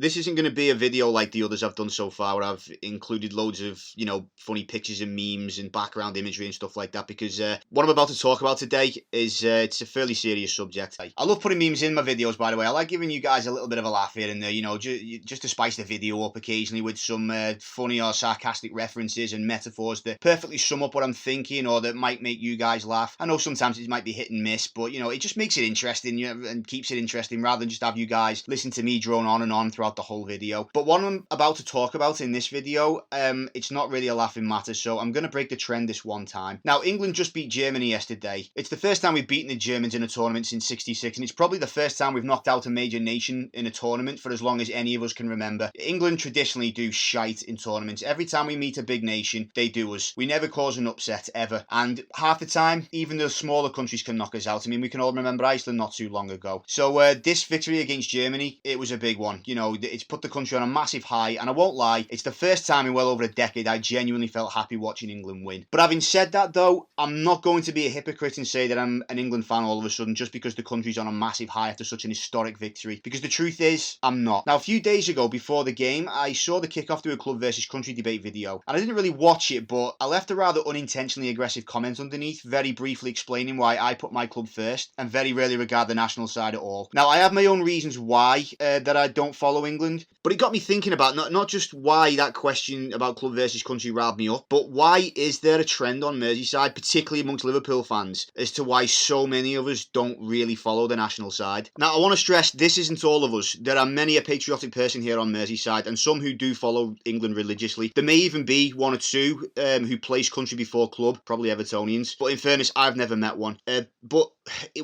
this isn't going to be a video like the others I've done so far, where I've included loads of, funny pictures and memes and background imagery and stuff like that, because what I'm about to talk about today is it's a fairly serious subject. I love putting memes in my videos, by the way. I like giving you guys a little bit of a laugh here and there, just to spice the video up occasionally with some funny or sarcastic references and metaphors that perfectly sum up what I'm thinking or that might make you guys laugh. I know sometimes it might be hit and miss, but, it just makes it interesting and keeps it interesting rather than just have you guys listen to me drone on and on throughout the whole video. But what I'm about to talk about in this video, it's not really a laughing matter, so I'm going to break the trend this one time. Now, England just beat Germany yesterday. It's the first time we've beaten the Germans in a tournament since '66, and it's probably the first time we've knocked out a major nation in a tournament for as long as any of us can remember. England traditionally do shite in tournaments. Every time we meet a big nation, they do us. We never cause an upset, ever. And half the time, even the smaller countries can knock us out. I mean, we can all remember Iceland not too long ago. So this victory against Germany, it was a big one. It's put the country on a massive high, and I won't lie, it's the first time in well over a decade I genuinely felt happy watching England win. But having said that though, I'm not going to be a hypocrite and say that I'm an England fan all of a sudden just because the country's on a massive high after such an historic victory, because the truth is, I'm not. Now, a few days ago before the game, I saw the kickoff to a club versus country debate video, and I didn't really watch it, but I left a rather unintentionally aggressive comment underneath, very briefly explaining why I put my club first and very rarely regard the national side at all. Now, I have my own reasons why that I don't follow England, but it got me thinking about not just why that question about club versus country riled me up, but why is there a trend on Merseyside, particularly amongst Liverpool fans, as to why so many of us don't really follow the national side. Now, I want to stress, this isn't all of us. There are many a patriotic person here on Merseyside, and some who do follow England religiously. There may even be one or two who place country before club, probably Evertonians, but in fairness, I've never met one. But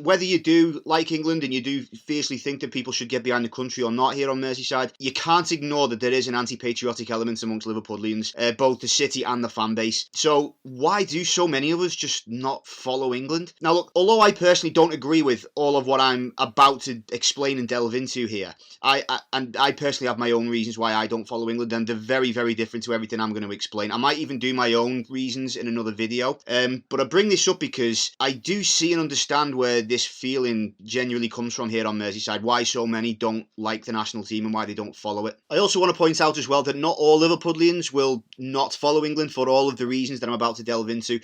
whether you do like England and you do fiercely think that people should get behind the country or not here on Merseyside, you can't ignore that there is an anti-patriotic element amongst Liverpudlians, both the city and the fan base. So why do so many of us just not follow England? Now look, although I personally don't agree with all of what I'm about to explain and delve into here, I personally have my own reasons why I don't follow England, and they're very, very different to everything I'm going to explain. I might even do my own reasons in another video, but I bring this up because I do see and understand where this feeling genuinely comes from here on Merseyside, why so many don't like the national team and why they don't follow it. I also want to point out as well that not all Liverpudlians will not follow England for all of the reasons that I'm about to delve into.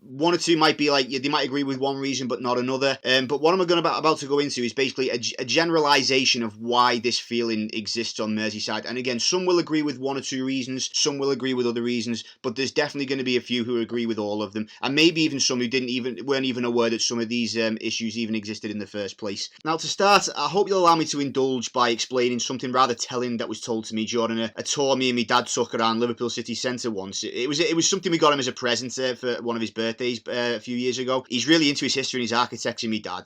One or two might be like, they might agree with one reason but not another, but what I'm about to go into is basically a generalisation of why this feeling exists on Merseyside. And again, some will agree with one or two reasons, some will agree with other reasons, but there's definitely going to be a few who agree with all of them, and maybe even some who weren't even aware that some of these issues even existed in the first place. Now, to start, I hope you'll allow me to indulge by explaining something rather telling that was told to me during a tour me and my dad took around Liverpool city centre once. It was something we got him as a present for one of his birthdays a few years ago. He's really into his history and his architecture, my dad.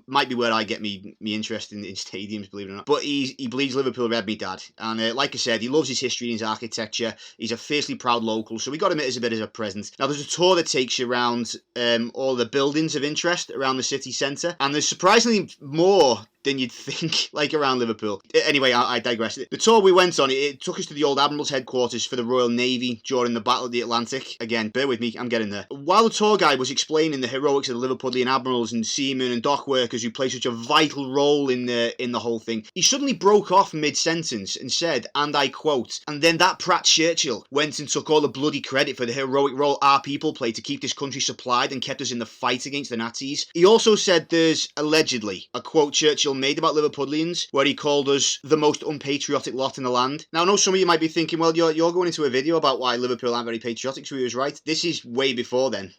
Might be where I get me interest in stadiums, believe it or not. But he bleeds Liverpool red, my dad. And like I said, he loves his history and his architecture. He's a fiercely proud local, so we got him it as a bit as a present. Now, there's a tour that takes you around all the buildings of interest around the city centre, and there's surprisingly more than you'd think, like around Liverpool. Anyway, I digress. The tour we went on, it took us to the old Admiral's headquarters for the Royal Navy during the Battle of the Atlantic. Again, bear with me, I'm getting there. While the tour guide was explaining the heroics of the Liverpudlian admirals and seamen and dock workers who play such a vital role in the whole thing, he suddenly broke off mid-sentence and said, and I quote, "And then that prat Churchill went and took all the bloody credit for the heroic role our people played to keep this country supplied and kept us in the fight against the Nazis." He also said there's allegedly a quote Churchill made about Liverpudlians where he called us the most unpatriotic lot in the land. Now, I know some of you might be thinking, well, you're going into a video about why Liverpool aren't very patriotic, so he was right. This is way before then.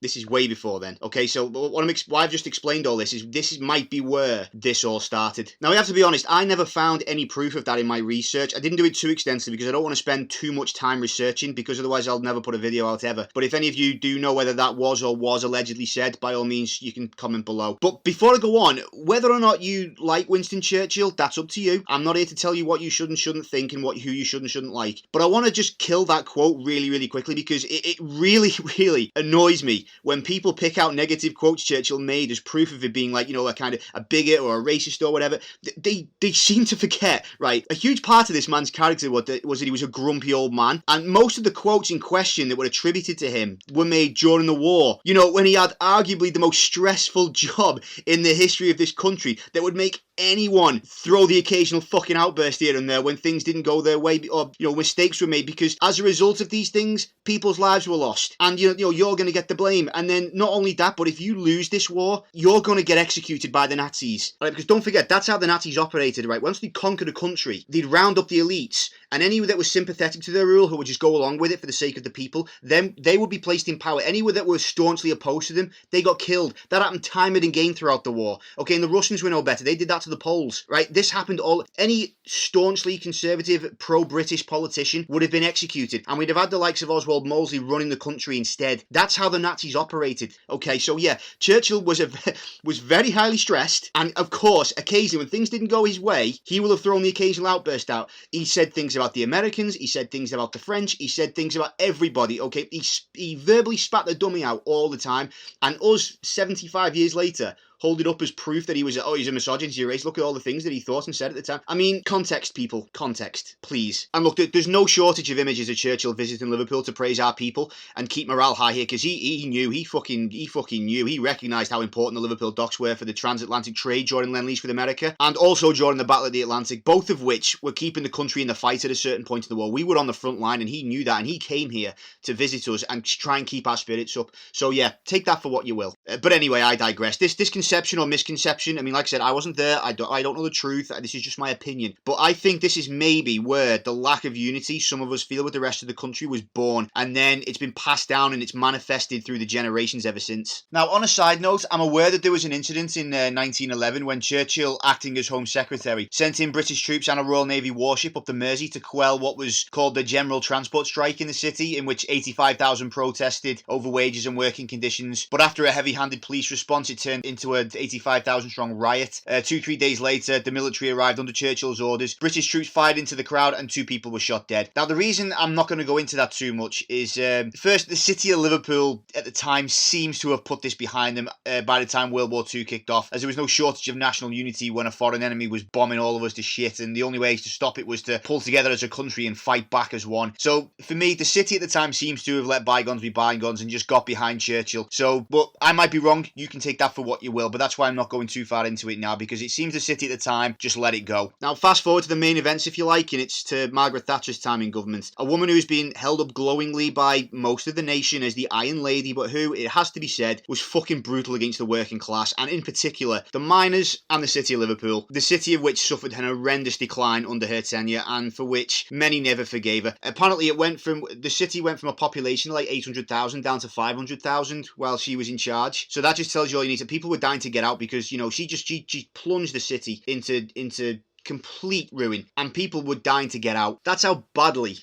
Okay, so why I've just explained all this might be where this all started. Now, we have to be honest, I never found any proof of that in my research. I didn't do it too extensively because I don't want to spend too much time researching, because otherwise I'll never put a video out ever. But if any of you do know whether that was or was allegedly said, by all means, you can comment below. But before I go on, whether or not you like Winston Churchill, that's up to you. I'm not here to tell you what you should and shouldn't think and who you should and shouldn't like. But I want to just kill that quote really, really quickly, because it really, really annoys me when people pick out negative quotes Churchill made as proof of it being like, a kind of a bigot or a racist or whatever. They seem to forget, right? A huge part of this man's character was that he was a grumpy old man, and most of the quotes in question that were attributed to him were made during the war. When he had arguably the most stressful job in the history of this country that would make anyone throw the occasional fucking outburst here and there when things didn't go their way, or mistakes were made, because as a result of these things, people's lives were lost, and you're going to get the blame. And then not only that, but if you lose this war, you're going to get executed by the Nazis, right? Because don't forget, that's how the Nazis operated, right? Once they conquered a country, they'd round up the elites, and anyone that was sympathetic to their rule, who would just go along with it for the sake of the people, then they would be placed in power. Anyone that was staunchly opposed to them, they got killed. That happened time and again throughout the war. Okay, and the Russians were no better. They did that to the Poles, right? This happened all. Any staunchly conservative, pro-British politician would have been executed, and we'd have had the likes of Oswald Mosley running the country instead. That's how the Nazis operated. Okay, so yeah, Churchill was very highly stressed, and of course, occasionally when things didn't go his way, he will have thrown the occasional outburst out. He said things about the Americans, he said things about the French, he said things about everybody. Okay, he verbally spat the dummy out all the time, and us 75 years later hold it up as proof that he's a misogynist, he's a racist. Look at all the things that he thought and said at the time. I mean, context, people. Context, please. And look, there's no shortage of images of Churchill visiting Liverpool to praise our people and keep morale high here, because he fucking knew. He recognised how important the Liverpool docks were for the transatlantic trade during Lend-Lease with America, and also during the Battle of the Atlantic, both of which were keeping the country in the fight at a certain point of the war. We were on the front line, and he knew that, and he came here to visit us and try and keep our spirits up. So yeah, take that for what you will. But anyway, I digress. This conception or misconception, I mean, like I said, I wasn't there, I don't know the truth, this is just my opinion, but I think this is maybe where the lack of unity some of us feel with the rest of the country was born, and then it's been passed down and it's manifested through the generations ever since. Now, on a side note, I'm aware that there was an incident in 1911 when Churchill, acting as Home Secretary, sent in British troops and a Royal Navy warship up the Mersey to quell what was called the General Transport Strike in the city, in which 85,000 protested over wages and working conditions, but after a heavy-handed police response, it turned into an 85,000 strong riot. 2-3 days later, the military arrived under Churchill's orders. British troops fired into the crowd and 2 people were shot dead. Now, the reason I'm not going to go into that too much is, first, the city of Liverpool at the time seems to have put this behind them by the time World War II kicked off, as there was no shortage of national unity when a foreign enemy was bombing all of us to shit, and the only way to stop it was to pull together as a country and fight back as one. So, for me, the city at the time seems to have let bygones be bygones and just got behind Churchill. So, but I might be wrong, you can take that for what you will, but that's why I'm not going too far into it now, because it seems the city at the time just let it go. Now, fast forward to the main events, if you like, and it's to Margaret Thatcher's time in government. A woman who's been held up glowingly by most of the nation as the Iron Lady, but who, it has to be said, was fucking brutal against the working class, and in particular, the miners and the city of Liverpool, the city of which suffered an horrendous decline under her tenure, and for which many never forgave her. Apparently, the city went from a population of like 800,000 down to 500,000 while she was in charge. So that just tells you all you need to. People were dying to get out because, she plunged the city into complete ruin, and people were dying to get out. That's how badly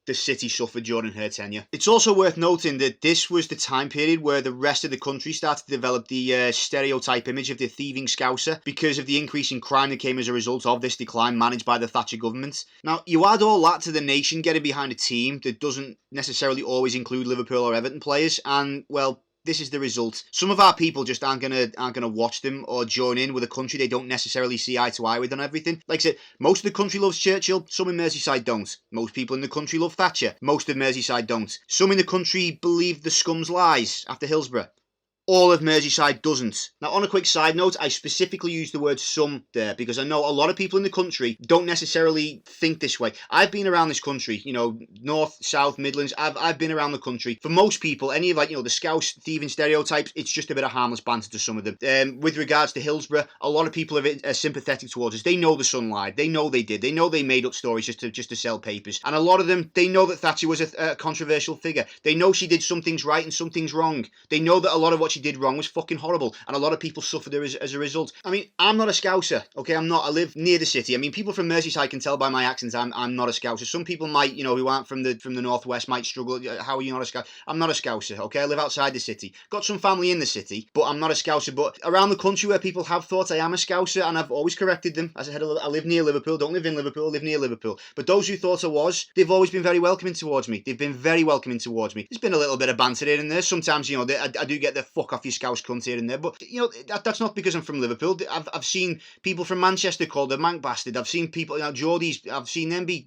the city suffered during her tenure. It's also worth noting that this was the time period where the rest of the country started to develop the stereotype image of the thieving Scouser, because of the increase in crime that came as a result of this decline managed by the Thatcher government. Now, you add all that to the nation getting behind a team that doesn't necessarily always include Liverpool or Everton players, and, well, this is the result. Some of our people just aren't gonna watch them or join in with a country they don't necessarily see eye to eye with on everything. Like I said, most of the country loves Churchill, some in Merseyside don't. Most people in the country love Thatcher, most of Merseyside don't. Some in the country believe the scum's lies after Hillsborough. All of Merseyside doesn't. Now, on a quick side note, I specifically use the word some there because I know a lot of people in the country don't necessarily think this way. I've been around this country, North, South, Midlands. I've been around the country. For most people, any of the Scouse thieving stereotypes, it's just a bit of harmless banter to some of them. With regards to Hillsborough, a lot of people are sympathetic towards us. They know the Sun lied. They know they did. They know they made up stories just to sell papers. And a lot of them, they know that Thatcher was a controversial figure. They know she did some things right and some things wrong. They know that a lot of what she did wrong was fucking horrible, and a lot of people suffered as a result. I mean, I'm not a Scouser, okay? I'm not. I live near the city. I mean, people from Merseyside can tell by my accent I'm not a Scouser. Some people might, who aren't from the northwest might struggle. How are you not a Scouser? I'm not a Scouser, okay? I live outside the city. Got some family in the city, but I'm not a Scouser. But around the country where people have thought I am a Scouser, and I've always corrected them. As I said, I live near Liverpool. Don't live in Liverpool. I live near Liverpool. But those who thought I was, they've always been very welcoming towards me. They've been very welcoming towards me. There's been a little bit of banter here and there. Sometimes, I do get the fuck off your Scouse cunt here and there, but that's not because I'm from Liverpool. I've seen people from Manchester called a mank bastard. I've seen people, Geordies, I've seen them be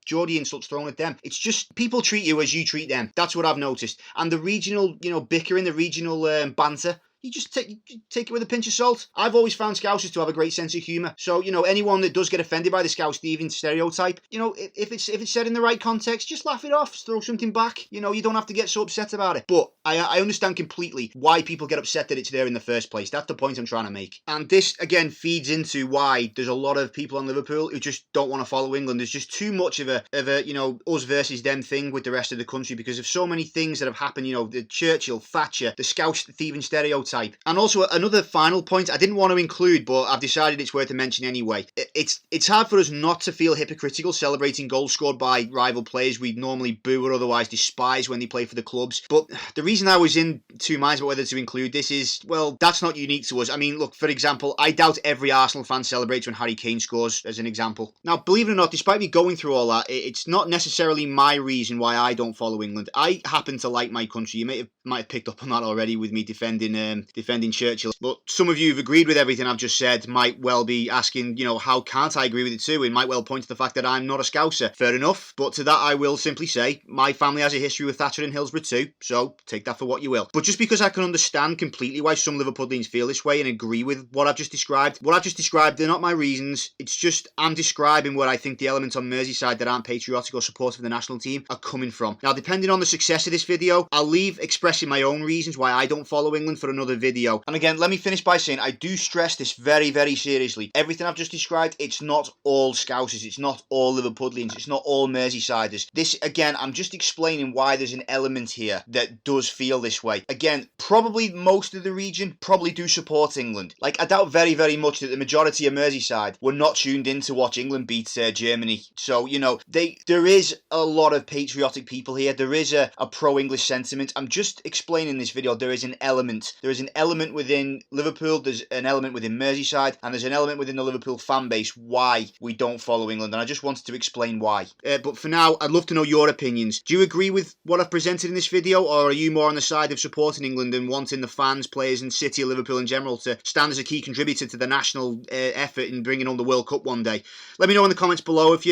Geordie insults thrown at them. It's just people treat you as you treat them. That's what I've noticed. And the regional, bickering, the regional banter, you just take it with a pinch of salt. I've always found Scousers to have a great sense of humour. So, anyone that does get offended by the Scouse thieving stereotype, if it's said in the right context, just laugh it off, throw something back. You don't have to get so upset about it. But I understand completely why people get upset that it's there in the first place. That's the point I'm trying to make. And this, again, feeds into why there's a lot of people on Liverpool who just don't want to follow England. There's just too much of a us versus them thing with the rest of the country because of so many things that have happened, the Churchill, Thatcher, the Scouse thieving stereotype. And also another final point I didn't want to include, but I've decided it's worth a mention anyway. It's hard for us not to feel hypocritical celebrating goals scored by rival players we normally boo or otherwise despise when they play for the clubs. But the reason I was in two minds about whether to include this is, well, that's not unique to us. I mean, look, for example, I doubt every Arsenal fan celebrates when Harry Kane scores, as an example. Now, believe it or not, despite me going through all that, it's not necessarily my reason why I don't follow England. I happen to like my country. You might have picked up on that already with me defending Churchill. But some of you who've agreed with everything I've just said might well be asking, how can't I agree with it too? It might well point to the fact that I'm not a Scouser. Fair enough. But to that I will simply say, my family has a history with Thatcher and Hillsborough too, so take that for what you will. But just because I can understand completely why some Liverpoolians feel this way and agree with what I've just described, they're not my reasons. It's just I'm describing where I think the elements on Merseyside that aren't patriotic or supportive of the national team are coming from. Now, depending on the success of this video, I'll leave expressing my own reasons why I don't follow England for another video. And again, let me finish by saying I do stress this very, very seriously. Everything I've just described, it's not all Scousers, it's not all Liverpoolians, it's not all Merseysiders. This, again, I'm just explaining why there's an element here that does feel this way. Again, probably most of the region probably do support England. Like, I doubt very, very much that the majority of Merseyside were not tuned in to watch England beat Germany. So, there is a lot of patriotic people here. There is a pro-English sentiment. I'm just explaining in this video, there is an element. There is an element within Liverpool, there's an element within Merseyside, and there's an element within the Liverpool fan base why we don't follow England. And I just wanted to explain why. But for now, I'd love to know your opinions. Do you agree with what I've presented in this video, or are you more on the side of supporting England and wanting the fans, players, and city of Liverpool in general to stand as a key contributor to the national effort in bringing on the World Cup one day? Let me know in the comments below. If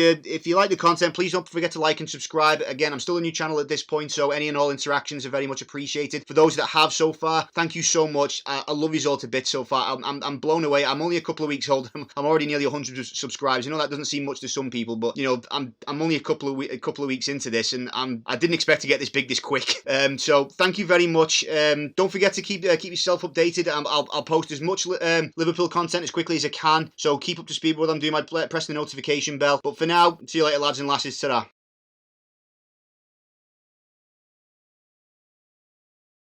you like the content, please don't forget to like and subscribe. Again, I'm still a new channel at this point, so any and all interactions are very much appreciated. For those that have so far, thank you so much. I love you all to bits so far. I'm blown away. I'm only a couple of weeks old. I'm already nearly 100 subscribers. That doesn't seem much to some people, but I'm only a couple of weeks into this, and I didn't expect to get this big this quick. So thank you very much. Don't forget to keep yourself updated. I'll post as much Liverpool content as quickly as I can. So keep up to speed with what I'm doing. Press the notification bell. But for now, see you later, lads and lasses. Ta-ra.